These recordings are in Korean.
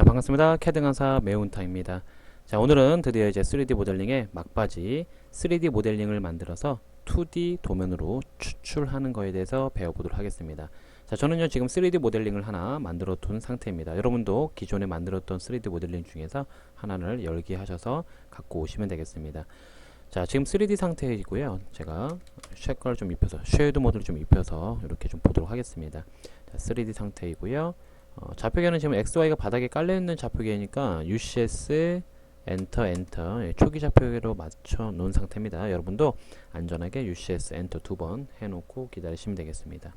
자, 반갑습니다. 캐드 강사 매운탕입니다. 자, 오늘은 드디어 이제 3D 모델링의 막바지 3D 모델링을 만들어서 2D 도면으로 추출하는 거에 대해서 배워보도록 하겠습니다. 자, 저는요 지금 3D 모델링을 하나 만들어 둔 상태입니다. 여러분도 기존에 만들었던 3D 모델링 중에서 하나를 열기하셔서 갖고 오시면 되겠습니다. 자, 지금 3D 상태이고요. 제가 쉐커를 좀 입혀서 쉐이드 모드를 좀 입혀서 이렇게 좀 보도록 하겠습니다. 자, 3D 상태이고요. 좌표계는 지금 XY가 바닥에 깔려있는 좌표계니까 UCS 엔터 초기 좌표계로 맞춰 놓은 상태입니다. 여러분도 안전하게 UCS 엔터 2번 해놓고 기다리시면 되겠습니다.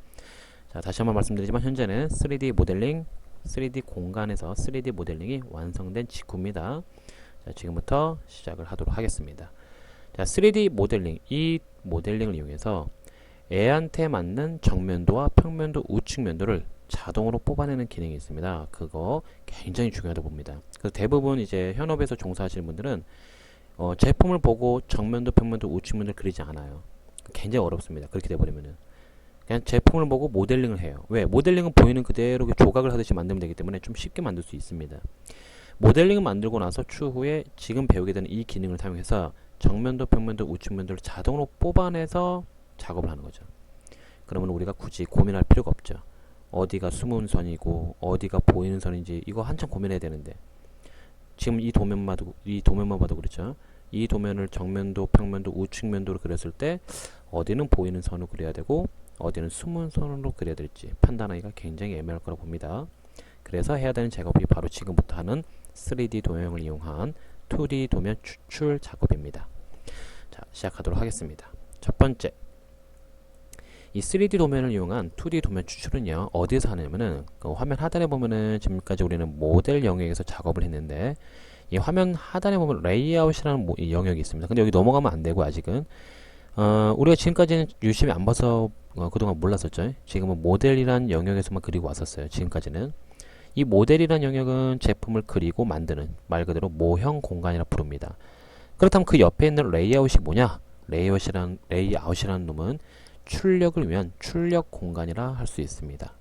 자, 다시 한번 말씀드리지만 현재는 3D 모델링 3D 공간에서 3D 모델링이 완성된 직후입니다. 자, 지금부터 시작을 하도록 하겠습니다. 자, 3D 모델링, 이 모델링을 이용해서 애한테 맞는 정면도와 평면도, 우측면도를 자동으로 뽑아내는 기능이 있습니다. 그거 굉장히 중요하다고 봅니다. 그래서 대부분 이제 현업에서 종사하시는 분들은 제품을 보고 정면도, 평면도, 우측면도를 그리지 않아요. 굉장히 어렵습니다. 그렇게 돼버리면은 그냥 제품을 보고 모델링을 해요. 왜? 모델링은 보이는 그대로 조각을 하듯이 만들면 되기 때문에 좀 쉽게 만들 수 있습니다. 모델링을 만들고 나서 추후에 지금 배우게 되는 이 기능을 사용해서 정면도, 평면도, 우측면도를 자동으로 뽑아내서 작업을 하는 거죠. 그러면 우리가 굳이 고민할 필요가 없죠. 어디가 숨은 선이고 어디가 보이는 선인지 이거 한참 고민해야 되는데 지금 이 도면만 봐도 그렇죠. 이 도면을 정면도, 평면도, 우측면도로 그렸을 때 어디는 보이는 선으로 그려야 되고 어디는 숨은 선으로 그려야 될지 판단하기가 굉장히 애매할 거라고 봅니다. 그래서 해야 되는 작업이 바로 지금부터 하는 3D 도형을 이용한 2D 도면 추출 작업입니다. 자, 시작하도록 하겠습니다. 첫 번째, 이 3D 도면을 이용한 2D 도면 추출은요 어디에서 하냐면은 그 화면 하단에 보면은 지금까지 우리는 모델 영역에서 작업을 했는데 이 화면 하단에 보면 레이아웃이라는 영역이 있습니다. 근데 여기 넘어가면 안 되고 아직은 우리가 지금까지는 유심히 안 봐서 그동안 몰랐었죠. 지금은 모델이란 영역에서만 그리고 왔었어요. 지금까지는 이 모델이란 영역은 제품을 그리고 만드는 말 그대로 모형 공간이라 부릅니다. 그렇다면 그 옆에 있는 레이아웃이 뭐냐? 레이아웃이라는 놈은 출력을 위한 출력 공간이라 할 수 있습니다.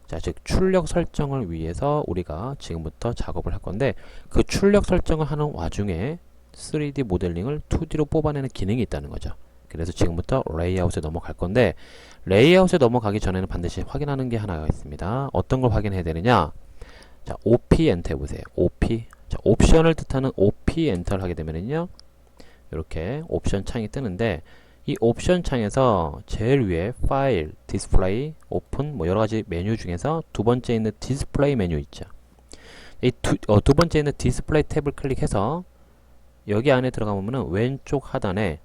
자, 즉 출력 설정을 위해서 우리가 지금부터 작업을 할 건데 그 출력 설정을 하는 와중에 3D 모델링을 2D로 뽑아내는 기능이 있다는 거죠. 그래서 지금부터 레이아웃에 넘어갈 건데 레이아웃에 넘어가기 전에는 반드시 확인하는 게 하나가 있습니다. 어떤 걸 확인해야 되느냐? 자, OP 엔터 해보세요. OP. 자, 옵션을 뜻하는 OP 엔터를 하게 되면은요 이렇게 옵션 창이 뜨는데 이 옵션 창에서 제일 위에 파일, 디스플레이, 오픈 뭐 여러가지 메뉴 중에서 두 번째 있는 디스플레이 메뉴 있죠. 이 두 번째 있는 디스플레이 탭을 클릭해서 여기 안에 들어가보면은 왼쪽 하단에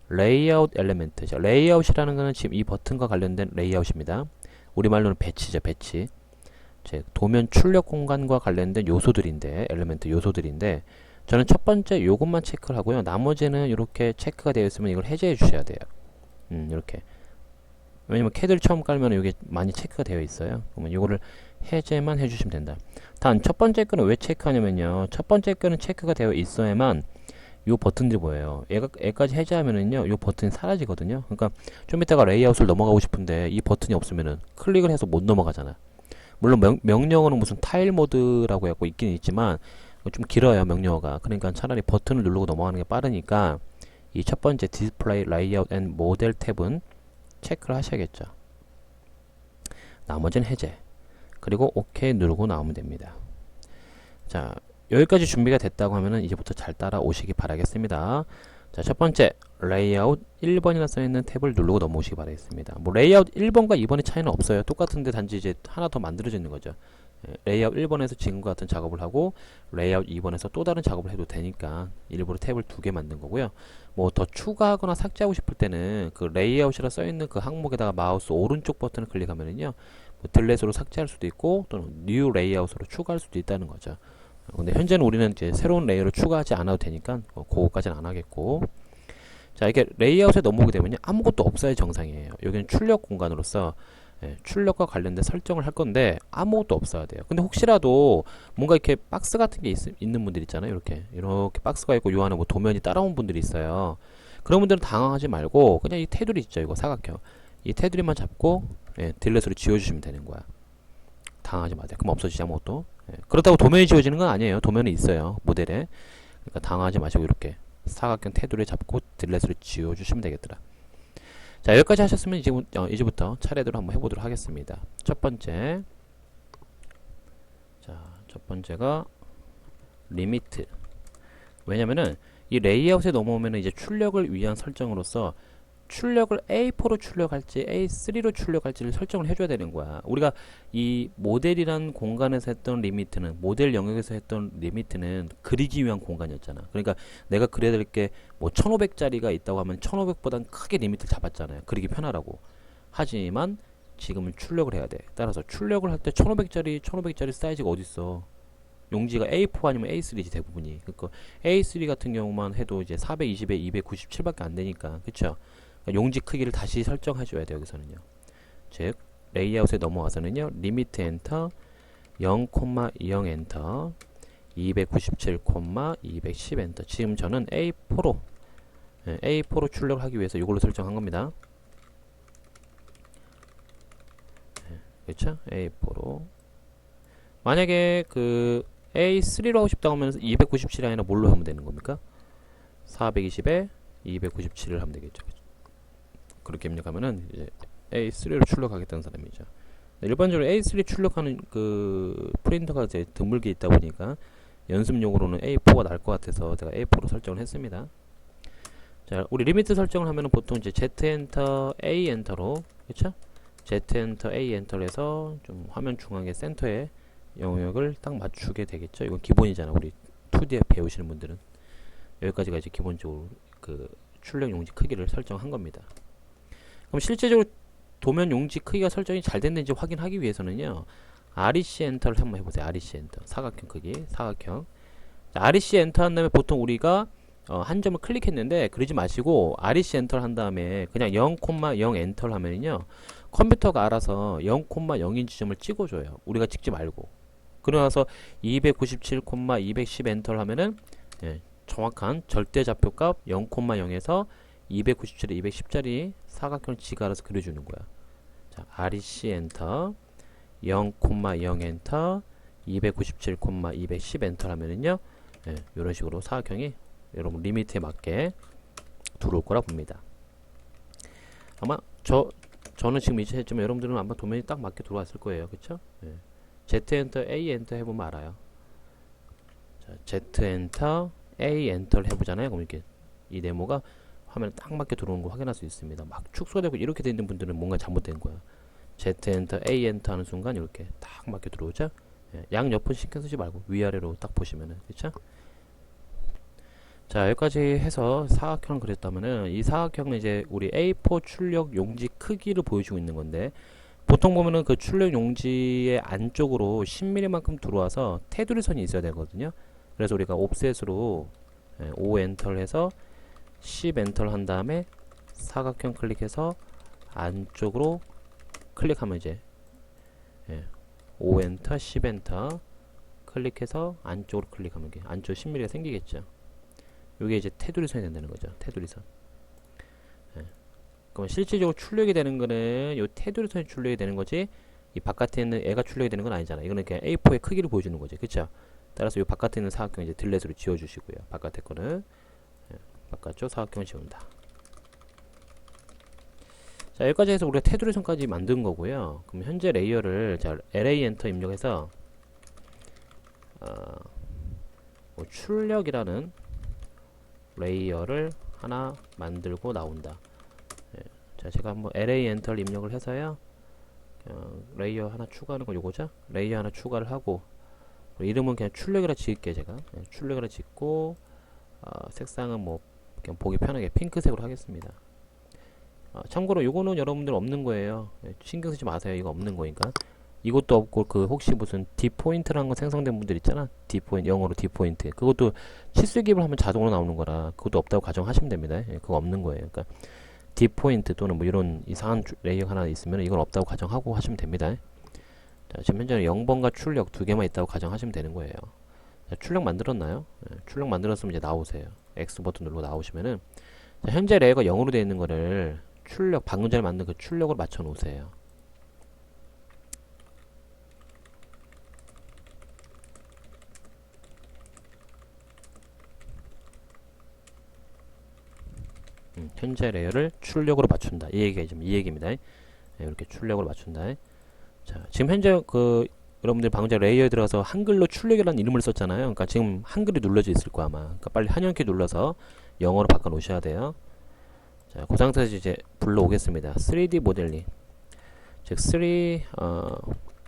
레이아웃 엘리멘트, 레이아웃이라는 것은 지금 이 버튼과 관련된 레이아웃입니다. 우리말로는 배치죠, 배치. 즉 도면 출력 공간과 관련된 요소들인데, 엘리멘트 요소들인데 저는 첫 번째 요것만 체크를 하고요. 나머지는 이렇게 체크가 되어 있으면 이걸 해제해 주셔야 돼요. 이렇게. 왜냐면 캐드를 처음 깔면 이게 많이 체크가 되어 있어요. 그러면 이거를 해제만 해주시면 된다. 단 첫 번째 거는 왜 체크하냐면요. 첫 번째 거는 체크가 되어 있어야만 요 버튼들이 보여요. 얘까지 해제하면은요, 요 버튼이 사라지거든요. 그러니까 좀 이따가 레이아웃을 넘어가고 싶은데 이 버튼이 없으면은 클릭을 해서 못 넘어가잖아. 물론 명령어는 무슨 타일 모드라고 해갖고 있긴 있지만 좀 길어요, 명령어가. 그러니까 차라리 버튼을 누르고 넘어가는 게 빠르니까 이 첫 번째 디스플레이 레이아웃 앤 모델 탭은 체크를 하셔야겠죠. 나머지는 해제. 그리고 OK 누르고 나오면 됩니다. 자, 여기까지 준비가 됐다고 하면은 이제부터 잘 따라오시기 바라겠습니다. 자, 첫 번째 레이아웃 1번이라 써있는 탭을 누르고 넘어오시기 바라겠습니다. 뭐 레이아웃 1번과 2번의 차이는 없어요. 똑같은데 단지 이제 하나 더 만들어져 있는 거죠. 레이아웃 1번에서 지금과 같은 작업을 하고 레이아웃 2번에서 또 다른 작업을 해도 되니까 일부러 탭을 두 개 만든 거고요. 뭐 더 추가하거나 삭제하고 싶을 때는 그 레이아웃이라 써있는 그 항목에다가 마우스 오른쪽 버튼을 클릭하면은요 뭐 딜렛으로 삭제할 수도 있고 또는 뉴 레이아웃으로 추가할 수도 있다는 거죠. 근데 현재는 우리는 이제 새로운 레이어를 추가하지 않아도 되니까 그거까지는 안 하겠고, 자, 이게 레이아웃에 넘어오게 되면요 아무것도 없어야 정상이에요. 여기는 출력 공간으로서 출력과 관련된 설정을 할 건데 아무것도 없어야 돼요. 근데 혹시라도 뭔가 이렇게 박스 같은 게 있는 분들 있잖아요. 이렇게 박스가 있고 요 안에 뭐 도면이 따라온 분들이 있어요. 그런 분들은 당황하지 말고 그냥 이 테두리 있죠. 이거 사각형. 이 테두리만 잡고 딜렛으로 지워주시면 되는 거야. 당황하지 마세요. 그럼 없어지지 아무것도. 그렇다고 도면이 지워지는 건 아니에요. 도면이 있어요. 모델에. 그러니까 당황하지 마시고 이렇게 사각형 테두리에 잡고 딜렛으로 지워주시면 되겠더라. 자, 여기까지 하셨으면 이제부터 차례대로 한번 해보도록 하겠습니다. 첫 번째. 자, 첫 번째가 리미트. 왜냐면은 이 레이아웃에 넘어오면은 이제 출력을 위한 설정으로서 출력을 A4로 출력할지 A3로 출력할지를 설정을 해줘야 되는 거야. 우리가 이 모델이란 공간에서 했던 리미트는, 모델 영역에서 했던 리미트는 그리기 위한 공간이었잖아. 그러니까 내가 그려야 될 게 뭐 1500짜리가 있다고 하면 1500보단 크게 리미트를 잡았잖아요. 그리기 편하라고. 하지만 지금은 출력을 해야 돼. 따라서 출력을 할 때 1500짜리 사이즈가 어딨어. 용지가 A4 아니면 A3지 대부분이. 그러니까 A3 같은 경우만 해도 이제 420에 297밖에 안 되니까. 그쵸? 용지 크기를 다시 설정해줘야 돼요. 여기서는요. 즉 레이아웃에 넘어와서는요. 리미트 엔터 0,20 엔터 297, 210 엔터. 지금 저는 A4로 A4로 출력을 하기 위해서 이걸로 설정한 겁니다. 그렇죠? A4로. 만약에 그 A3로 하고 싶다고 하면 297이 아니라 뭘로 하면 되는 겁니까? 420에 297을 하면 되겠죠. 그렇게 입력하면은 이제 A3로 출력하겠다는 사람이죠. 일반적으로 A3 출력하는 그 프린터가 이제 드물게 있다 보니까 연습용으로는 A4가 나을 것 같아서 제가 A4로 설정을 했습니다. 자, 우리 리미트 설정을 하면은 보통 이제 Z 엔터 A 엔터로, 그쵸? Z 엔터 A 엔터로 해서 좀 화면 중앙에 센터에 영역을 딱 맞추게 되겠죠. 이건 기본이잖아. 우리 2D 배우시는 분들은 여기까지가 이제 기본적으로 그 출력 용지 크기를 설정한 겁니다. 그럼 실제적으로 도면 용지 크기가 설정이 잘 됐는지 확인하기 위해서는요. REC 엔터를 한번 해보세요. REC 엔터. 사각형 크기. 사각형. 자, REC 엔터 한 다음에 보통 우리가 한 점을 클릭했는데 그러지 마시고 REC 엔터를 한 다음에 그냥 0,0 엔터를 하면요. 컴퓨터가 알아서 0,0인 지점을 찍어줘요. 우리가 찍지 말고. 그러고 나서 297, 210 엔터를 하면은 정확한 절대좌표값 0,0에서 297에 210짜리 사각형을 지가 알아서 그려주는 거야. 자, REC 엔터 0,0 엔터 297, 210 엔터 하면은요. 이런 식으로 사각형이 여러분 리미트에 맞게 들어올 거라 봅니다. 아마 저는 지금 이제 했지만 여러분들은 아마 도면이 딱 맞게 들어왔을 거예요. 그쵸? Z 엔터 A 엔터 해보면 알아요. 자, Z 엔터 A 엔터를 해보잖아요. 그럼 이렇게 이 네모가 화면에 딱 맞게 들어오는 거 확인할 수 있습니다. 막 축소되고 이렇게 돼 있는 분들은 뭔가 잘못된 거야. Z 엔터 A 엔터 하는 순간 이렇게 딱 맞게 들어오죠. 양 옆은 신경 쓰지 말고 위아래로 딱 보시면은, 그쵸? 자, 여기까지 해서 사각형을 그렸다면은 이 사각형은 이제 우리 A4 출력 용지 크기를 보여주고 있는 건데, 보통 보면은 그 출력 용지의 안쪽으로 10mm만큼 들어와서 테두리 선이 있어야 되거든요. 그래서 우리가 옵셋으로 5 엔터를 해서 10 엔터를 한 다음에 사각형 클릭해서 안쪽으로 클릭하면 이제 5 엔터, 10 엔터 클릭해서 안쪽으로 클릭하면 이게 안쪽 10mm가 생기겠죠. 이게 이제 테두리 선이 된다는 거죠. 테두리 선. 그럼 실질적으로 출력이 되는 거는 이 테두리 선이 출력이 되는 거지, 이 바깥에 있는 애가 출력이 되는 건 아니잖아. 이거는 그냥 A4의 크기를 보여주는 거지. 그쵸? 따라서 이 바깥에 있는 사각형 이제 딜렛으로 지워주시고요. 바깥에 거는 바깥쪽 사각형을 지운다. 자, 여기까지 해서 우리가 테두리 선까지 만든 거고요. 그럼 현재 레이어를 자, LA 엔터 입력해서 뭐 출력이라는 레이어를 하나 만들고 나온다. 자, 제가 한번 LA 엔터를 입력을 해서요. 레이어 하나 추가하는 거 요거죠? 레이어 하나 추가를 하고 이름은 그냥 출력이라 지을게 제가. 출력이라 짓고 색상은 뭐 그냥 보기 편하게 핑크색으로 하겠습니다. 참고로 요거는 여러분들 없는 거예요. 신경 쓰지 마세요. 이거 없는 거니까. 이것도 없고 그 혹시 무슨 D포인트라는 거 생성된 분들 있잖아. D포인트, 영어로 D포인트. 그것도 치수 기입을 하면 자동으로 나오는 거라 그것도 없다고 가정하시면 됩니다. 그거 없는 거예요. 그러니까 D포인트 또는 뭐 이런 이상한 레이어 하나 있으면 이건 없다고 가정하고 하시면 됩니다. 자, 지금 현재는 0번과 출력 두 개만 있다고 가정하시면 되는 거예요. 자, 출력 만들었나요? 출력 만들었으면 이제 나오세요. X 버튼 누르고 나오시면은 자, 현재 레이어가 0으로 되어 있는 거를 출력, 방금 전에 만든 그 출력을 맞춰 놓으세요. 현재 레이어를 출력으로 맞춘다. 이 얘기가 좀 이 얘기입니다. 네, 이렇게 출력으로 맞춘다. 자, 지금 현재 여러분들 방금 전에 레이어에 들어가서 한글로 출력이라는 이름을 썼잖아요. 그러니까 지금 한글이 눌러져 있을 거야 아마. 그러니까 빨리 한영키 눌러서 영어로 바꿔 놓으셔야 돼요. 자, 그 상태에서 이제 불러오겠습니다. 3D 모델링. 즉,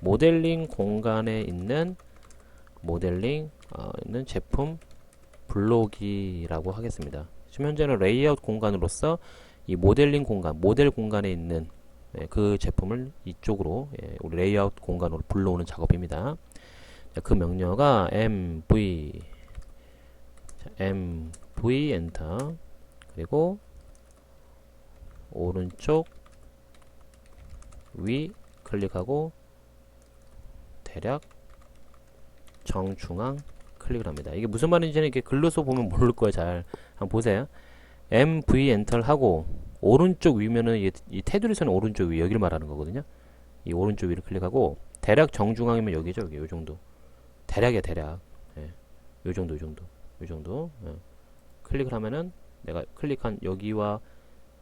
모델링 공간에 있는 있는 제품 불러오기라고 하겠습니다. 지금 현재는 레이아웃 공간으로서 이 모델링 공간, 모델 공간에 있는 그 제품을 이쪽으로 우리 레이아웃 공간으로 불러오는 작업입니다. 자, 그 명령어가 mv 엔터 그리고 오른쪽 위 클릭하고 대략 정중앙 클릭을 합니다. 이게 무슨 말인지는 이렇게 글로서 보면 모를 거예요. 잘 한번 보세요. MV 엔터를 하고 오른쪽 위면은 이 테두리선은 오른쪽 위 여기를 말하는 거거든요. 이 오른쪽 위를 클릭하고 대략 정중앙이면 여기죠. 여기 요 정도. 대략이야 대략. 예. 요 정도 요 정도. 예. 클릭을 하면은 내가 클릭한 여기와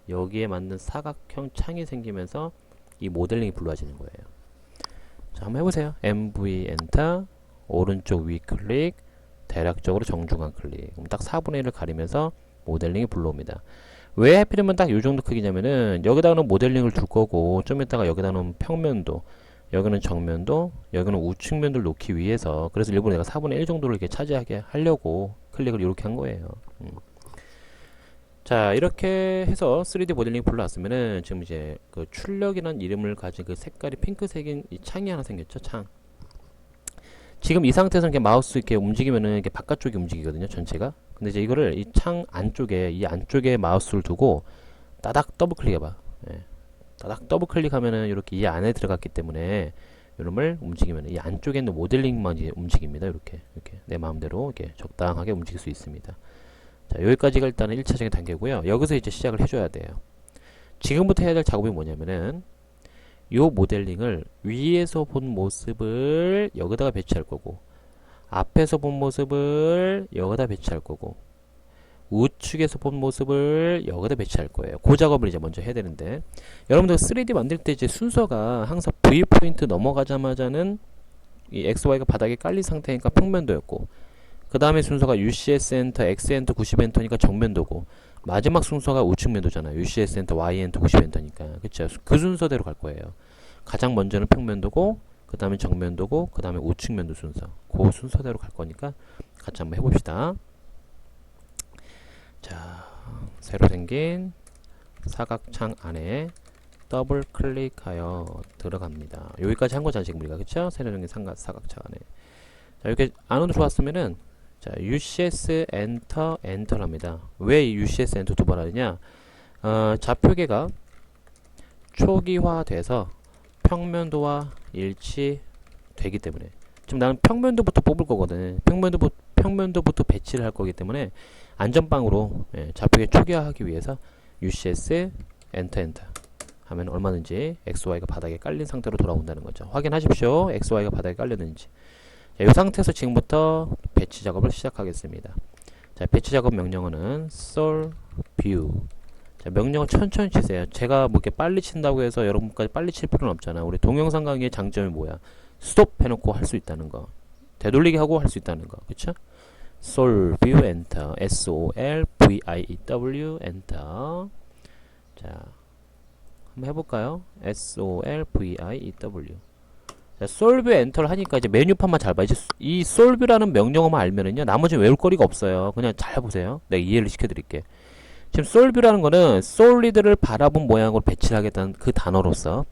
여기에 맞는 사각형 창이 생기면서 이 모델링이 불러지는 거예요. 자, 한번 해보세요. MV 엔터 오른쪽 위 클릭 대략적으로 정중앙 클릭. 그럼 딱 4분의 1을 가리면서 모델링이 불러옵니다. 왜 하필이면 딱 이 정도 크기냐면은 여기다가는 모델링을 둘 거고 좀 이따가 여기다는 평면도 여기는 정면도 여기는 우측면도를 놓기 위해서 그래서 일부러 내가 4분의 1 정도를 이렇게 차지하게 하려고 클릭을 이렇게 한 거예요. 자, 이렇게 해서 3D 모델링 불러왔으면은 지금 이제 그 출력이라는 이름을 가진 그 색깔이 핑크색인 이 창이 하나 생겼죠. 창. 지금 이 상태에서 이렇게 마우스 이렇게 움직이면은 이렇게 바깥쪽이 움직이거든요. 전체가. 근데 이제 이거를 이 창 안쪽에 이 안쪽에 마우스를 두고 따닥 더블 클릭해봐. 예. 따닥 더블 클릭하면은 이렇게 이 안에 들어갔기 때문에 이름을 움직이면 이 안쪽에 있는 모델링만 이제 움직입니다. 이렇게 내 마음대로 이렇게 적당하게 움직일 수 있습니다. 자, 여기까지가 일단은 1차적인 단계고요. 여기서 이제 시작을 해줘야 돼요. 지금부터 해야 될 작업이 뭐냐면은 요 모델링을 위에서 본 모습을 여기다가 배치할 거고 앞에서 본 모습을 여기다 배치할 거고 우측에서 본 모습을 여기다 배치할 거예요. 그 작업을 이제 먼저 해야 되는데 여러분들 3D 만들 때 이제 순서가 항상 V 포인트 넘어가자마자는 이 XY가 바닥에 깔린 상태니까 평면도였고 그 다음에 순서가 UCS 엔터, X 엔터, 90 엔터니까 정면도고 마지막 순서가 우측면도잖아요. UCS 엔터, Y 엔터, 90 엔터니까 그쵸? 그 순서대로 갈 거예요. 가장 먼저는 평면도고 그 다음에 정면도고 그 다음에 우측면도 순서 그 순서대로 갈 거니까 같이 한번 해봅시다. 자, 새로 생긴 사각창 안에 더블 클릭하여 들어갑니다. 여기까지 한 거잖아 지금 우리가 그쵸? 새로 생긴 사각창 안에 자, 이렇게 안으로 들어왔으면은 자, UCS 엔터 엔터를 합니다. 왜 이 UCS 엔터 두 번 하느냐? 좌표계가 초기화돼서 평면도와 일치되기 때문에 지금 나는 평면도부터 뽑을 거거든. 평면도부터 배치를 할 거기 때문에 안전빵으로 좌표계 초기화하기 위해서 UCS 엔터 엔터 하면 얼마든지 XY가 바닥에 깔린 상태로 돌아온다는 거죠. 확인하십시오. XY가 바닥에 깔렸는지. 자, 이 상태에서 지금부터 배치 작업을 시작하겠습니다. 자, 배치 작업 명령어는 sol view. 자, 명령어 천천히 치세요. 제가 뭐 이렇게 빨리 친다고 해서 여러분까지 빨리 칠 필요는 없잖아. 우리 동영상 강의의 장점이 뭐야? 스톱 해놓고 할 수 있다는 거. 되돌리기 하고 할 수 있다는 거. 그쵸? sol view enter. solview enter. 자, 한번 해볼까요? solview. 자, solve 엔터를 하니까 이제 메뉴판만 잘 봐. 이제 이 solve라는 명령어만 알면은요, 나머지는 외울 거리가 없어요. 그냥 잘 보세요. 내가 이해를 시켜드릴게. 지금 solve라는 거는 solid를 바라본 모양으로 배치를 하겠다는 그 단어로서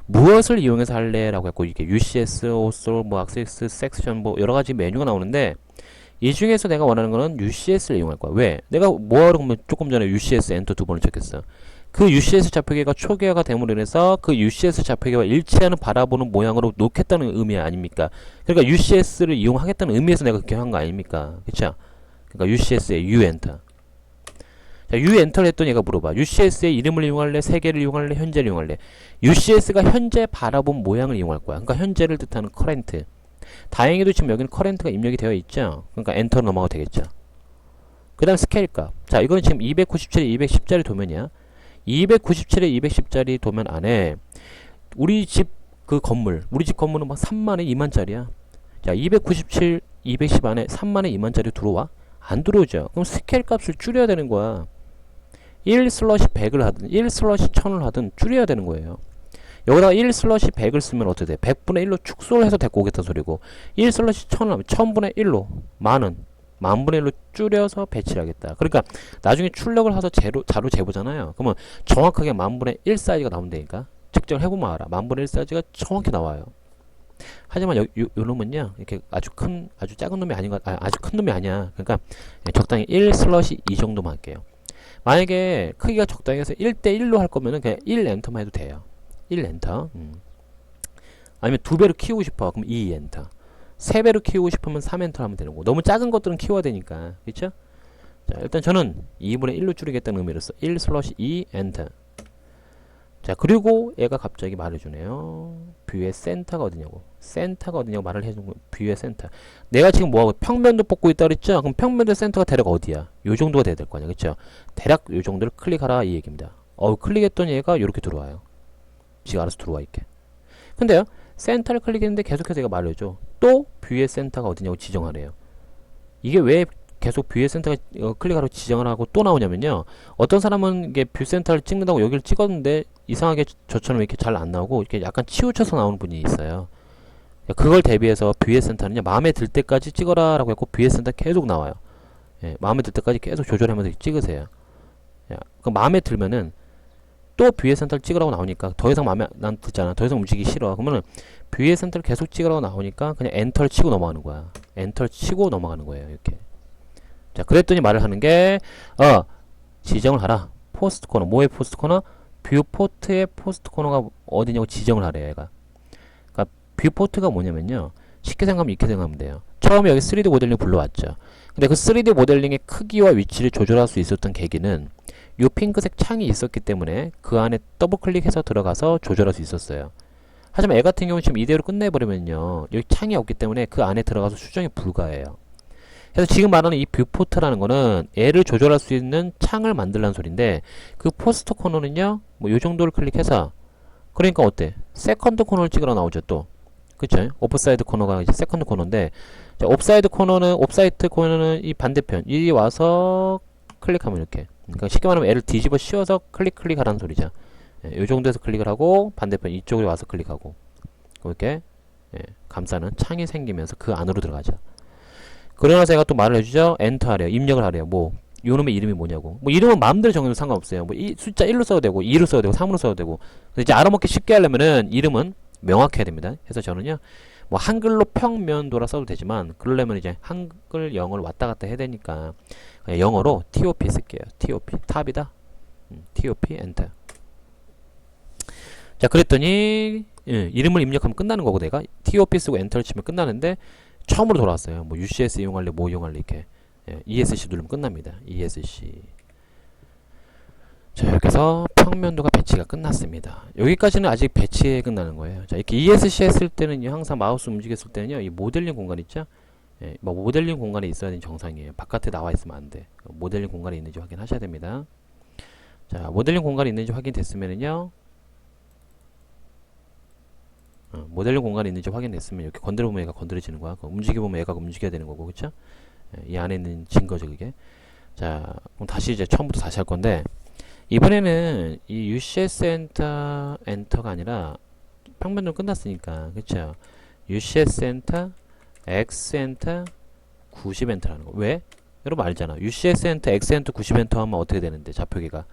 무엇을 이용해서 할래? 라고 했고, 이게 UCS, OSOL, 뭐, Access, Section, 뭐, 여러 가지 메뉴가 나오는데, 이 중에서 내가 원하는 거는 UCS를 이용할 거야. 왜? 내가 뭐하러 그러면 조금 전에 UCS 엔터 두 번을 쳤겠어. 그 UCS 좌표계가 초기화가 됨으로 인해서 그 UCS 좌표계와 일치하는 바라보는 모양으로 놓겠다는 의미 아닙니까? 그러니까 UCS를 이용하겠다는 의미에서 내가 그렇게 한 거 아닙니까? 그쵸? 그러니까 UCS의 U 엔터. 자, U 엔터를 했더니 얘가 물어봐. UCS의 이름을 이용할래? 세계를 이용할래? 현재를 이용할래? UCS가 현재 바라본 모양을 이용할 거야. 그러니까 현재를 뜻하는 current. 다행히도 지금 여기는 current가 입력이 되어 있죠? 그러니까 엔터로 넘어가도 되겠죠? 그 다음 스케일 값. 자, 이거는 지금 297에 210짜리 도면이야. 297에 210짜리 도면 안에 우리 집 그 건물, 우리 집 건물은 막 3만에 2만짜리야. 자, 297, 210 안에 3만에 2만짜리 들어와? 안 들어오죠. 그럼 스케일 값을 줄여야 되는 거야. 1 슬러시 100을 하든 1 슬러시 1000을 하든 줄여야 되는 거예요. 여기다가 1 슬러시 100을 쓰면 어떻게 돼? 100분의 1로 축소를 해서 데리고 오겠다는 소리고, 1 슬러시 1000을 하면 1000분의 1로 만분의 1로 줄여서 배치를 하겠다. 그러니까 나중에 출력을 해서 자료 재보잖아요. 그러면 정확하게 만분의 1 사이즈가 나온다니까. 측정을 해보면 알아. 만분의 1 사이즈가 정확히 나와요. 하지만 요 놈은요, 이렇게 아주 작은 놈이 아닌 아주 큰 놈이 아니야. 그러니까 적당히 1 슬러시 2 정도만 할게요. 만약에 크기가 적당히 해서 1대1로 할 거면은 그냥 1 엔터만 해도 돼요. 1 엔터. 아니면 2배로 키우고 싶어. 그럼 2 엔터. 3배로 키우고 싶으면 3 엔터 하면 되는 거고. 너무 작은 것들은 키워야 되니까. 그쵸? 자, 일단 저는 2분의 1로 줄이겠다는 의미로서 1 슬러시 2 엔터. 자, 그리고 얘가 갑자기 말해주네요. 뷰의 센터가 어디냐고. 센터가 어디냐고 말을 해주는 거예요. 뷰의 센터. 내가 지금 뭐하고 평면도 뽑고 있다 그랬죠? 그럼 평면도 센터가 대략 어디야? 요 정도가 돼야 될 거 아니야. 그쵸? 대략 요 정도를 클릭하라 이 얘기입니다. 클릭했더니 얘가 요렇게 들어와요. 지가 알아서 들어와 있게. 근데요, 센터를 클릭했는데 계속해서 얘가 말해줘. 또 뷰의 센터가 어디냐고 지정하래요. 이게 왜 계속 뷰의 센터가 클릭하라고 지정을 하고 또 나오냐면요. 어떤 사람은 이게 뷰 센터를 찍는다고 여기를 찍었는데 이상하게 저처럼 이렇게 잘 안 나오고 이렇게 약간 치우쳐서 나오는 분이 있어요. 그걸 대비해서 뷰의 센터는요, 마음에 들 때까지 찍어라 라고 했고 뷰의 센터 계속 나와요. 예, 마음에 들 때까지 계속 조절하면서 찍으세요. 그 마음에 들면은 또 뷰의 센터를 찍으라고 나오니까 더 이상 마음에 난 들잖아. 더 이상 움직이기 싫어. 그러면은 뷰의 센터를 계속 찍으라고 나오니까 그냥 엔터를 치고 넘어가는 거야. 엔터를 치고 넘어가는 거예요. 이렇게. 자, 그랬더니 말을 하는 게 지정을 하라. 포스트 코너. 뭐의 포스트 코너? 뷰포트의 포스트 코너가 어디냐고 지정을 하래요. 얘가. 그러니까 뷰포트가 뭐냐면요. 쉽게 생각하면 이렇게 생각하면 돼요. 처음에 여기 3D 모델링 불러왔죠. 근데 그 3D 모델링의 크기와 위치를 조절할 수 있었던 계기는 이 핑크색 창이 있었기 때문에 그 안에 더블 클릭해서 들어가서 조절할 수 있었어요. 하지만 얘 같은 경우는 지금 이대로 끝내버리면요, 여기 창이 없기 때문에 그 안에 들어가서 수정이 불가해요. 그래서 지금 말하는 이 뷰포트라는 거는 얘를 조절할 수 있는 창을 만들라는 소린데, 그 포스트 코너는요, 뭐 요 정도를 클릭해서, 그러니까 어때? 세컨드 코너를 찍으러 나오죠. 또 그쵸? 오프사이드 코너가 이제 세컨드 코너인데, 자, 옵사이트 코너는 이 반대편 이 와서 클릭하면 이렇게, 그러니까 쉽게 말하면 얘를 뒤집어 씌워서 클릭하라는 소리죠. 예, 요 정도에서 클릭을 하고 반대편 이쪽에 와서 클릭하고 이렇게, 예, 감싸는 창이 생기면서 그 안으로 들어가죠. 그러나서 얘가 또 말을 해주죠. 엔터 하래요. 입력을 하래요. 뭐 요놈의 이름이 뭐냐고. 뭐 이름은 마음대로 정해도 상관없어요. 뭐 숫자 1로 써도 되고 2로 써도 되고 3으로 써도 되고. 근데 이제 알아먹기 쉽게 하려면은 이름은 명확해야 됩니다. 그래서 저는요, 뭐 한글로 평면도라 써도 되지만 그러려면 이제 한글 영어를 왔다 갔다 해야 되니까 그냥 영어로 TOP 쓸게요. TOP 탑이다. TOP 엔터. 자, 그랬더니 이름을 입력하면 끝나는 거고, 내가 TOP 쓰고 엔터를 치면 끝나는데 처음으로 돌아왔어요. 뭐 UCS 이용할래, 뭐 이용할래, 이렇게. ESC 누르면 끝납니다. ESC. 자, 이렇게 해서 평면도가 배치가 끝났습니다. 여기까지는 아직 배치에 끝나는 거예요. 자, 이렇게 ESC 했을 때는요, 항상 마우스 움직였을 때는요, 이 모델링 공간 있죠? 뭐 모델링 공간에 있어야 되는 정상이에요. 바깥에 나와 있으면 안 돼. 모델링 공간에 있는지 확인하셔야 됩니다. 자, 모델링 공간이 있는지 확인됐으면은요, 모델링 공간이 있는지 확인됐으면 이렇게 건드려보면 얘가 건드려지는 거야. 움직여보면 얘가 움직여야 되는 거고, 그쵸? 이 안에 있는 증거죠, 그게. 자, 그럼 다시 이제 처음부터 다시 할 건데, 이번에는 이 UCS 엔터가 아니라 평면도로 끝났으니까, 그쵸? UCS 엔터, X 엔터, 90 엔터라는 거. 왜? 여러분 알잖아. UCS 엔터, X 엔터, 90 엔터 하면 어떻게 되는데, 좌표기가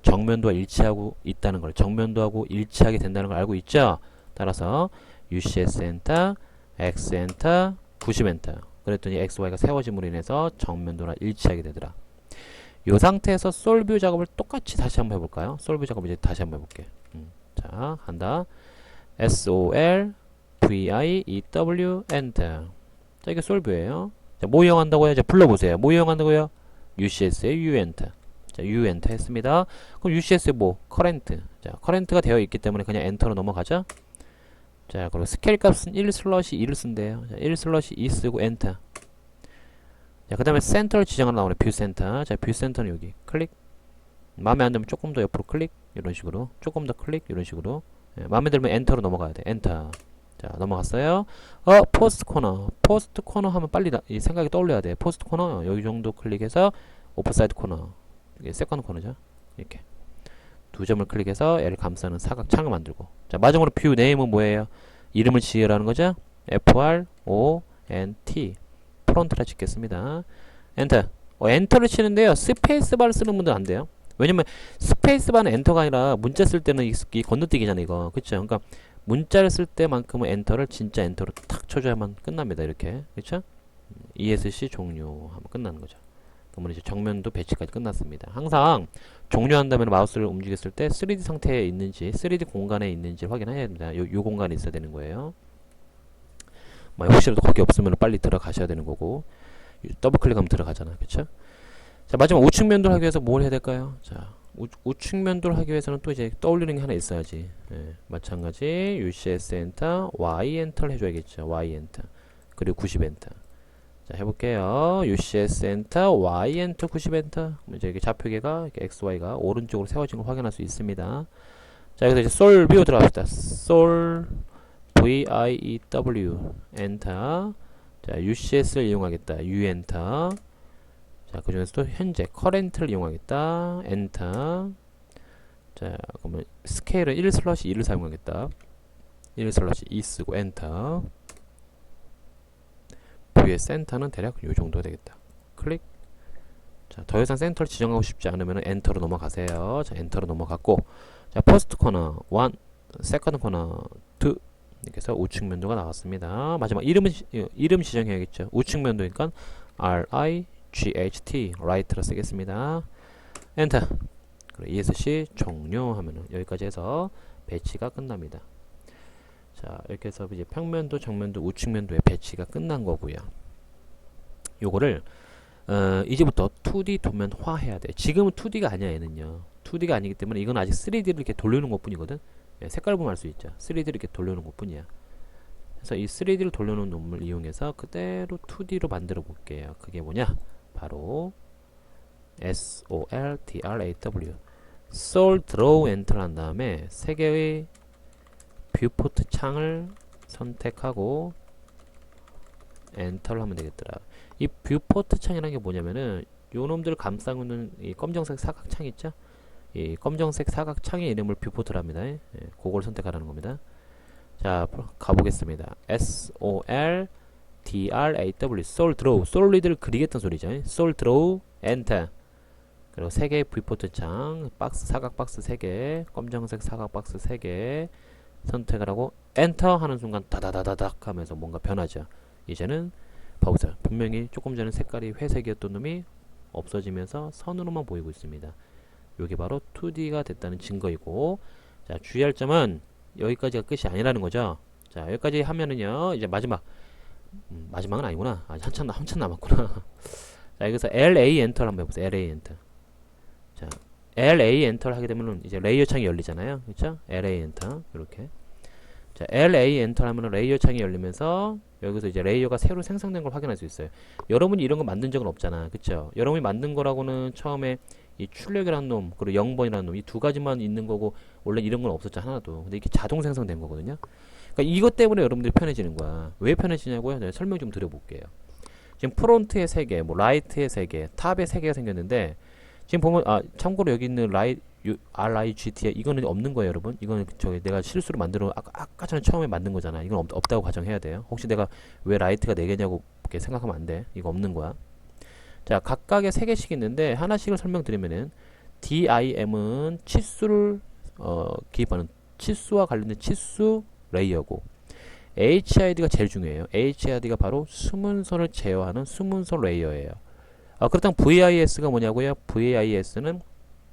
정면도와 일치하고 있다는 걸, 정면도하고 일치하게 된다는 걸 알고 있죠? 따라서 UCS 엔터, X 엔터, 90 엔터. 그랬더니 XY가 세워짐으로 인해서 정면도랑 일치하게 되더라. 이 상태에서 솔뷰 작업을 똑같이 다시 한번 해볼까요? 솔뷰 작업 이제 다시 한번 해볼게. 자, 한다. SOLVIEW 엔터. 자, 이게 솔뷰예요. 자, 뭐 이용한다고요? 이제 불러보세요. 뭐 이용한다고요? UCS의 U 엔터. 자, U 엔터 했습니다. 그럼 UCS의 뭐? 커렌트. 자, 커렌트가 되어 있기 때문에 그냥 엔터로 넘어가죠. 자, 그리고 스케일 값은 1 슬러시 2를 쓴대요. 자, 1 슬러시 2 쓰고 엔터. 자, 그 다음에 센터를 지정하러 나오네. 뷰 센터. 자, 뷰 센터는 여기 클릭. 마음에 안 들면 조금 더 옆으로 클릭. 이런 식으로. 조금 더 클릭. 이런 식으로. 예, 마음에 들면 엔터로 넘어가야 돼. 엔터. 자, 넘어갔어요. 포스트 코너. 포스트 코너 하면 빨리 이 생각이 떠올려야 돼. 포스트 코너. 여기 정도 클릭해서 오프사이드 코너. 이게 세컨드 코너죠. 이렇게. 두 점을 클릭해서 얘를 감싸는 사각창을 만들고. 자, 마지막으로 뷰 네임은 뭐예요? 이름을 지으라는 거죠? FRONT. 프론트라 짓겠습니다. 엔터. 엔터를 치는데요. 스페이스바를 쓰는 분들은 안 돼요. 왜냐면 스페이스바는 엔터가 아니라 문자 쓸 때는 이 건너뛰기잖아, 이거. 그쵸? 그러니까 문자를 쓸 때만큼은 엔터를 진짜 엔터로 탁 쳐줘야만 끝납니다. 이렇게. 그쵸? ESC 종료하면 끝나는 거죠. 그러면 이제 정면도 배치까지 끝났습니다. 항상 종료한 다음에 마우스를 움직였을 때 3D 상태에 있는지, 3D 공간에 있는지 확인해야 됩니다. 요 공간에 있어야 되는 거예요. 뭐 혹시라도 거기 없으면 빨리 들어가셔야 되는 거고, 더블 클릭하면 들어가잖아. 그쵸? 자, 마지막 우측 면도를 하기 위해서 뭘 해야 될까요? 자, 우측 면도를 하기 위해서는 또 이제 떠올리는 게 하나 있어야지. 예, 마찬가지 UCS 엔터, Y 엔터를 해줘야겠죠. Y 엔터. 그리고 90 엔터. 자, 해볼게요. UCS 엔터, Y 엔터, 90 엔터. 이제 이게 좌표계가 이렇게 XY가 오른쪽으로 세워진 걸 확인할 수 있습니다. 자, 여기서 이제 솔 뷰 들어갑시다. 솔 VIEW 엔터. 자, UCS를 이용하겠다. U 엔터. 자, 그 중에서도 현재 커렌트를 이용하겠다. 엔터. 자, 그러면 스케일은 1/2를 사용하겠다. 1/2 쓰고 엔터. 뷰의 센터는 대략 요 정도 되겠다. 클릭. 자, 더 이상 센터를 지정하고 싶지 않으면 엔터로 넘어가세요. 자, 엔터로 넘어갔고, 자, 퍼스트 코너 1, 세컨드 코너 2 이렇게 해서 우측 면도가 나왔습니다. 마지막 이름 지정해야겠죠. 우측 면도니까 RIGHT 라이트로 쓰겠습니다. 엔터. ESC 종료하면은 여기까지 해서 배치가 끝납니다. 자, 이렇게 해서 이제 평면도, 정면도, 우측면도의 배치가 끝난 거고요. 요거를 이제부터 2D 도면화 해야 돼. 지금은 2D가 아니야, 얘는요. 2D가 아니기 때문에 이건 아직 3D를 이렇게 돌리는 것 뿐이거든. 예, 색깔 보면 알 수 있죠. 3D를 이렇게 돌려놓은 것 뿐이야. 그래서 이 3D를 돌려놓은 놈을 이용해서 그대로 2D로 만들어 볼게요. 그게 뭐냐? 바로 SOLDRAW Sol Draw Enter를 한 다음에 세 개의 뷰포트 창을 선택하고 엔터를 하면 되겠더라. 이 뷰포트 창이라는 게 뭐냐면은 요 놈들 감싸고 있는 이 검정색 사각창 있죠? 이 검정색 사각창의 이름을 뷰포트랍니다. 예, 그걸 선택하라는 겁니다. 자, 가보겠습니다. SOLDRAW Sol Draw 솔리드를 그리겠다는 소리죠. Sol Draw Enter. 그리고 3개의 뷰포트 창, 박스, 사각 박스 3개, 검정색 사각 박스 3개 선택을 하고 엔터 하는 순간 다다다다닥 하면서 뭔가 변하죠. 이제는 봐보세요. 분명히 조금 전에 색깔이 회색이었던 놈이 없어지면서 선으로만 보이고 있습니다. 이게 바로 2D가 됐다는 증거이고, 자, 주의할 점은 여기까지가 끝이 아니라는 거죠. 자, 여기까지 하면은요, 이제 마지막은 아니구나. 한참 남았구나. 자, 여기서 LA 엔터를 한번 해보세요. LA 엔터. 자, LA 엔터를 하게 되면은 이제 레이어 창이 열리잖아요. 그렇죠? LA 엔터. 이렇게. 자, LA 엔터 하면은 레이어 창이 열리면서 여기서 이제 레이어가 새로 생성된 걸 확인할 수 있어요. 여러분이 이런 거 만든 적은 없잖아. 그쵸? 여러분이 만든 거라고는 처음에 이 출력이라는 놈, 그리고 0번이라는 놈, 이 두 가지만 있는 거고, 원래 이런 건 없었죠. 하나도. 근데 이게 자동 생성된 거거든요. 그러니까 이것 때문에 여러분들이 편해지는 거야. 왜 편해지냐고요? 내가 설명 좀 드려볼게요. 지금 프론트에 3개, 뭐 라이트에 3개, 탑에 3개가 생겼는데, 지금 보면, 참고로 여기 있는 RIGT에 이거는 없는 거예요, 여러분. 이거는 내가 실수로 만들어, 아까 전에 처음에 만든 거잖아. 이건 없다고 가정해야 돼요. 혹시 내가 왜 라이트가 4개냐고 이렇게 생각하면 안 돼. 이거 없는 거야. 자, 각각의 3개씩 있는데, 하나씩을 설명드리면은, DIM은 치수를, 기입하는, 치수와 관련된 치수 레이어고, HID가 제일 중요해요. HID가 바로 숨은선을 제어하는 숨은선 레이어예요. 그렇다면 VIS가 뭐냐고요? VIS는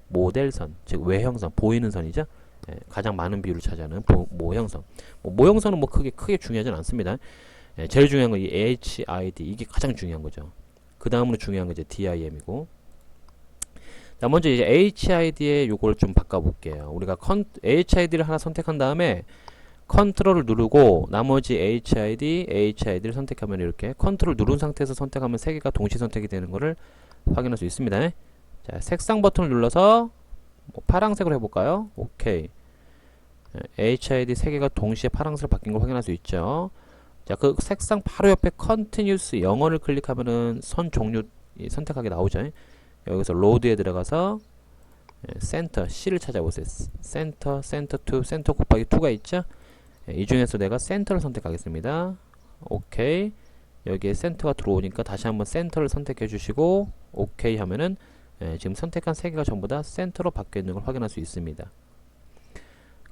모델선, 즉 외형선, 보이는 선이죠. 예, 가장 많은 비율을 차지하는 모형선. 모형선은 뭐 크게 중요하진 않습니다. 예, 제일 중요한 건 이 HID, 이게 가장 중요한 거죠. 그 다음으로 중요한 건 이제 DIM이고. 자, 먼저 이제 HID의 요걸 좀 바꿔볼게요. 우리가 HID를 하나 선택한 다음에 컨트롤을 누르고 나머지 HID를 선택하면 이렇게 컨트롤 누른 상태에서 선택하면 세 개가 동시 선택이 되는 것을 확인할 수 있습니다. 자, 색상 버튼을 눌러서 뭐 파란색으로 해볼까요? 오케이. HID 세 개가 동시에 파란색으로 바뀐 걸 확인할 수 있죠. 자, 그 색상 바로 옆에 Continuous 영어를 클릭하면은 선 종류 선택하게 나오죠. 여기서 로드에 들어가서 센터 C를 찾아보세요. 센터, 센터 2, 센터 곱하기 2가 있죠. 이 중에서 내가 센터를 선택하겠습니다. 오케이. 여기에 센터가 들어오니까 다시 한번 센터를 선택해 주시고 오케이 하면은 지금 선택한 세 개가 전부 다 센터로 바뀌어 있는 걸 확인할 수 있습니다.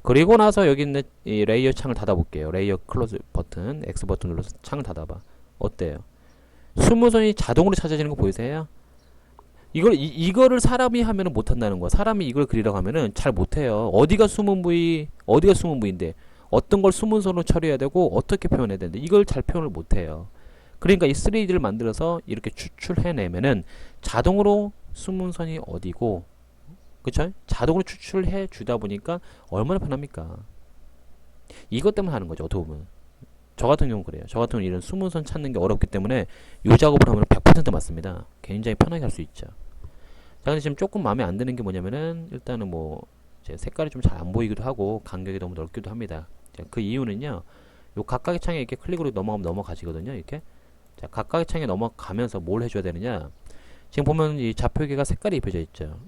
그리고 나서 여기 있는 이 레이어 창을 닫아 볼게요. 레이어 클로즈 버튼, X 버튼 눌러서 창을 닫아봐. 어때요? 수무선이 자동으로 찾아지는 거 보이세요? 이거를 사람이 하면은 못한다는 거야. 사람이 이걸 그리라고 하면은 잘 못해요. 어디가 숨은 부위인데 어떤 걸 수문선으로 처리해야 되고 어떻게 표현해야 되는데 이걸 잘 표현을 못해요. 그러니까 이 3D를 만들어서 이렇게 추출해내면은 자동으로 수문선이 어디고, 그쵸? 자동으로 추출해 주다 보니까 얼마나 편합니까? 이것 때문에 하는 거죠, 어떻게 보면. 저 같은 경우는 그래요. 저 같은 경우는 이런 수문선 찾는 게 어렵기 때문에 이 작업을 하면 100% 맞습니다. 굉장히 편하게 할 수 있죠. 자, 근데 지금 조금 마음에 안 드는 게 뭐냐면은 일단은 뭐 이제 색깔이 좀 잘 안 보이기도 하고 간격이 너무 넓기도 합니다. 자, 그 이유는요. 요 각각의 창에 이렇게 클릭으로 넘어가면 넘어가지거든요. 이렇게. 자, 각각의 창에 넘어가면서 뭘 해줘야 되느냐? 지금 보면 이 좌표계가 색깔이 입혀져 있죠.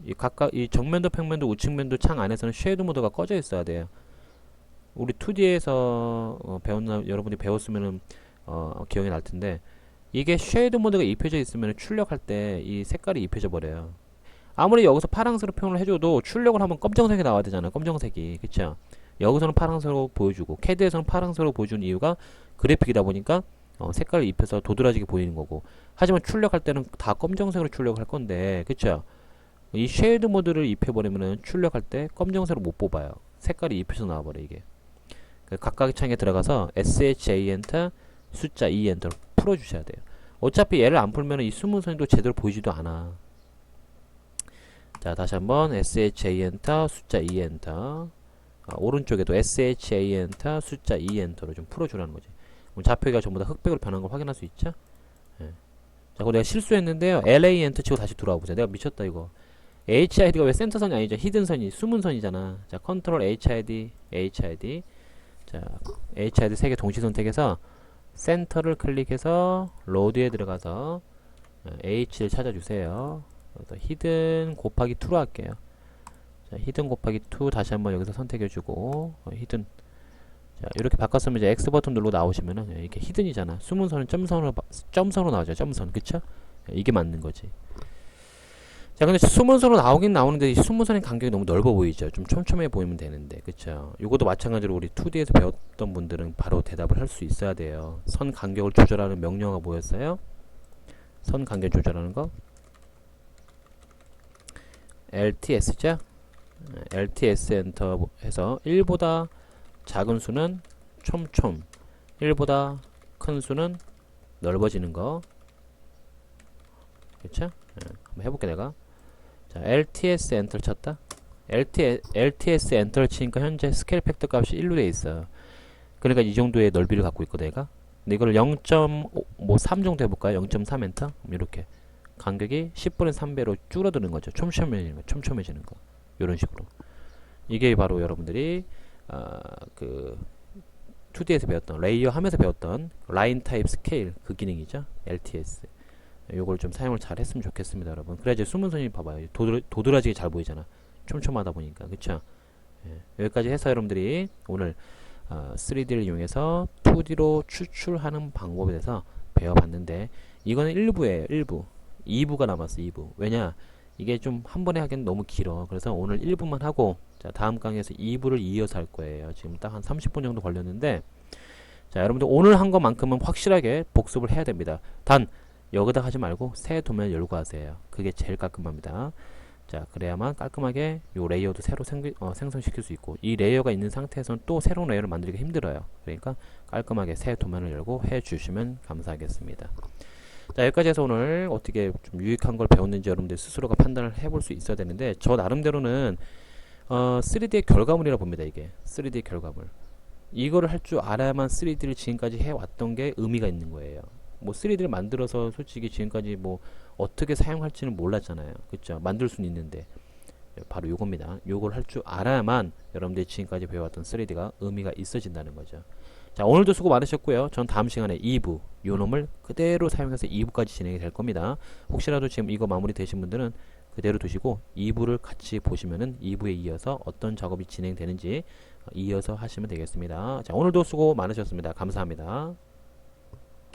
이 정면도 평면도 우측면도 창 안에서는 쉐이드 모드가 꺼져 있어야 돼요. 우리 2D에서 여러분이 배웠으면은 기억이 날 텐데 이게 쉐이드 모드가 입혀져 있으면 출력할 때 이 색깔이 입혀져 버려요. 아무리 여기서 파란색으로 표현을 해줘도 출력을 하면 검정색이 나와야 되잖아요. 검정색이. 그쵸? 여기서는 파란색으로 보여주고 CAD에서는 파란색으로 보여주는 이유가 그래픽이다 보니까 색깔을 입혀서 도드라지게 보이는 거고, 하지만 출력할 때는 다 검정색으로 출력을 할 건데, 그쵸? 이 쉐이드 모드를 입혀버리면은 출력할 때 검정색으로 못 뽑아요. 색깔이 입혀서 나와버려 이게. 각각의 창에 들어가서 SHA 엔터 숫자 2 엔터를 풀어주셔야 돼요. 어차피 얘를 안 풀면 이 수문선도 제대로 보이지도 않아. 자, 다시 한번 SHA 엔터 숫자 2 엔터. 오른쪽에도 SHA 엔터 숫자 2 엔터로 좀 풀어주라는 거지. 좌표가 전부 다 흑백으로 변한 걸 확인할 수 있죠? 예. 자, 그거 내가 실수했는데요. LA 엔터 치고 다시 들어와 보세요. 내가 미쳤다 이거. HID가 왜 센터선이 아니죠? 히든선이 숨은선이잖아. 자, 컨트롤 HID. 자, HID 3개 동시 선택해서 센터를 클릭해서 로드에 들어가서 H를 찾아주세요. 히든 곱하기 2로 할게요. 자, 히든 곱하기 2 다시 한번 여기서 선택해주고 히든. 자, 이렇게 바꿨으면 이제 X 버튼 누르고 나오시면은 이렇게 히든이잖아. 숨은 선은 점선으로 나오죠. 점선. 그쵸? 이게 맞는 거지. 자, 근데 숨은 선으로 나오긴 나오는데 이 숨은 선의 간격이 너무 넓어 보이죠. 좀 촘촘해 보이면 되는데. 그쵸? 이것도 마찬가지로 우리 2D에서 배웠던 분들은 바로 대답을 할 수 있어야 돼요. 선 간격을 조절하는 명령어가 뭐였어요? 선 간격 조절하는 거? LTS죠? LTS 엔터 해서 1보다 작은 수는 촘촘, 1보다 큰 수는 넓어지는 거. 그쵸? 한번 해볼게 내가. 자, LTS 엔터를 쳤다. LTS 엔터를 치니까 현재 스케일 팩터 값이 1로 돼 있어요. 그러니까 이 정도의 넓이를 갖고 있고 내가. 근데 이걸 0.3 정도 해볼까요? 0.3 엔터? 이렇게 간격이 10분의 3배로 줄어드는 거죠. 촘촘해지는 거. 이런 식으로. 이게 바로 여러분들이 그 2D에서 배웠던 레이어 하면서 배웠던 라인 타입 스케일 그 기능이죠. LTS. 요걸 좀 사용을 잘 했으면 좋겠습니다, 여러분. 그래야지 숨은선이 봐봐요. 도드라지게 잘 보이잖아. 촘촘하다 보니까. 그쵸? 예, 여기까지 해서 여러분들이 오늘 3D를 이용해서 2D로 추출하는 방법에 대해서 배워봤는데 이거는 일부예요. 일부. 2부가 남았어. 2부. 왜냐? 이게 좀 한 번에 하기엔 너무 길어. 그래서 오늘 1부만 하고 자, 다음 강의에서 2부를 이어서 할 거예요. 지금 딱 한 30분 정도 걸렸는데 자, 여러분들 오늘 한 것만큼은 확실하게 복습을 해야 됩니다. 단 여기다 하지 말고 새 도면을 열고 하세요. 그게 제일 깔끔합니다. 자, 그래야만 깔끔하게 요 레이어도 새로 생성시킬 수 있고 이 레이어가 있는 상태에서는 또 새로운 레이어를 만들기가 힘들어요. 그러니까 깔끔하게 새 도면을 열고 해주시면 감사하겠습니다. 자, 여기까지 해서 오늘 어떻게 좀 유익한 걸 배웠는지 여러분들 스스로가 판단을 해볼 수 있어야 되는데 저 나름대로는 3D의 결과물이라 봅니다. 이게 3D 결과물. 이거를 할 줄 알아야만 3D를 지금까지 해왔던 게 의미가 있는 거예요. 뭐 3D를 만들어서 솔직히 지금까지 뭐 어떻게 사용할지는 몰랐잖아요. 그쵸? 만들 수는 있는데 바로 요겁니다. 요걸 할 줄 알아야만 여러분들이 지금까지 배워왔던 3D가 의미가 있어진다는 거죠. 자, 오늘도 수고 많으셨고요. 전 다음 시간에 2부 요 놈을 그대로 사용해서 2부까지 진행이 될 겁니다. 혹시라도 지금 이거 마무리 되신 분들은 그대로 두시고 2부를 같이 보시면은 2부에 이어서 어떤 작업이 진행되는지 이어서 하시면 되겠습니다. 자, 오늘도 수고 많으셨습니다. 감사합니다.